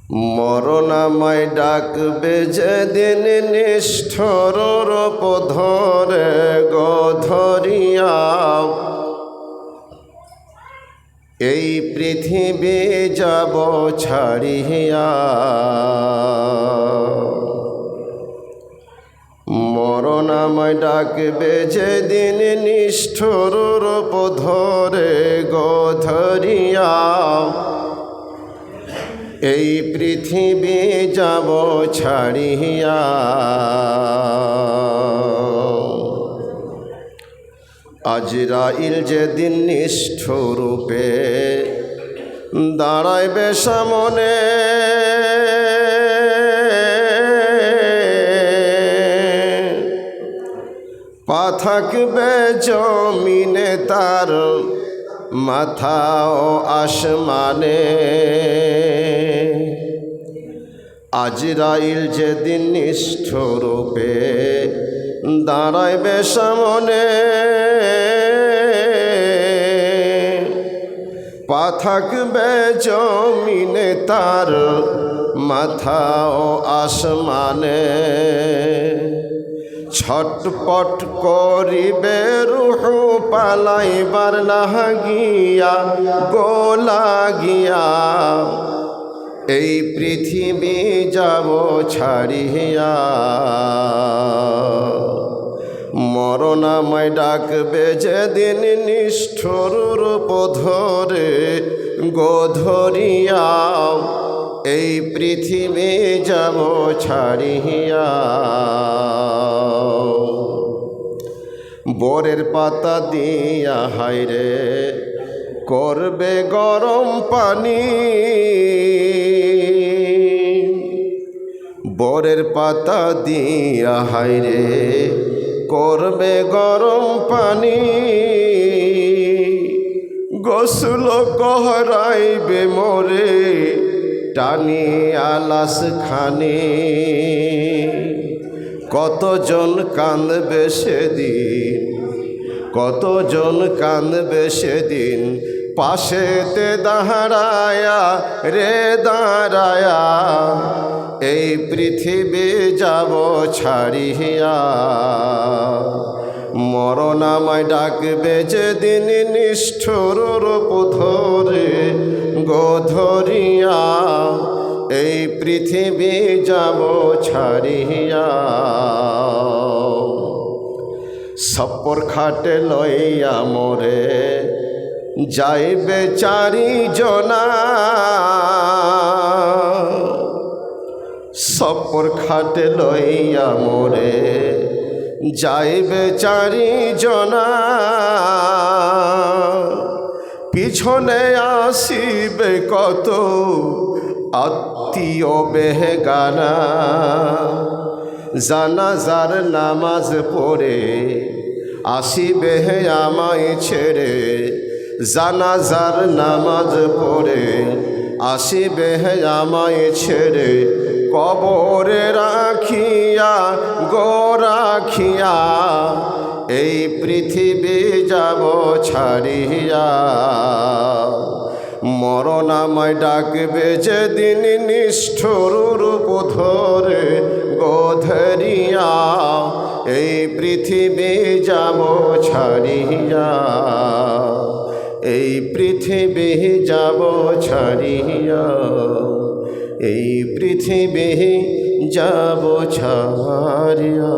মরণাময় ডাকবে যেদিন নিষ্ঠুর রূপ ধরে গধরিয়া, এই পৃথিবী যাব ছাড়িয়া। মরণাময় ডাকবে যেদিন নিষ্ঠুর রূপ ধরে গধরিয়া, এই পৃথিবী যাব ছাড়িয়া। আজরাইল যেদিন নিষ্ঠুর রূপে দাঁড়াইবে সামনে, পা থাকবে জমিনে তার মাথা ও আসমানে। আজরাইল যেদিন নিষ্ঠুর রূপে দাঁড়াইবে সামনে, পা থাকবে জমিনে তার মাথা ও আসমানে। ছটপট করিবে রূহ পালাইবার লাগিয়া গো লাগিয়া, এই পৃথিবী যাব ছাড়িয়া। মরণাময় ডাকবে যেদিন নিষ্ঠুর রূপ ধরে গধরিয়া, এই পৃথিবী যাব ছাড়িয়া। বরের পাতা দিয়া হায়রে করবে গরম পানি, বরের পাতা দিয়া হায়রে করবে গরম পানি। গোসল করাইবে মোরে টানি আলাস খানি, কতজন কাঁদবে সেদিন, কতজন কাঁদবে সেদিন, পাশেতে দাঁড়ায়া রে দাঁড়ায়া, এই পৃথিবী যাব ছাড়িয়া। মরণাময় ডাকবে যেদিন নিষ্ঠুর রূপ ধরে গধরিয়া, এই পৃথিবী যাব ছাড়িয়া। সপ্পর খাটে লইয়া মোরে যাইবে চারিজনা, সপ্পর খাটে লইয়া মোরে যাইবে চারিজনা। পিছনে আসিবে কত আত্মীয় বেগানা, জানাজার নামাজ পড়ে আসিবে আমায় ছেড়ে, জানাজার নামাজ পড়ে আসিবে আমায় ছেড়ে, কবরে রাখিয়া গো রাখিয়া, এই পৃথিবী যাব ছাড়িয়া। মরণাময় ডাকবে যেদিন নিষ্ঠুর রূপ ধরে গধরিয়া, এই পৃথিবী যাব ছাড়িয়া, এই পৃথিবী যাব ছাড়িয়া, এই পৃথিবী যাব ছাড়িয়া।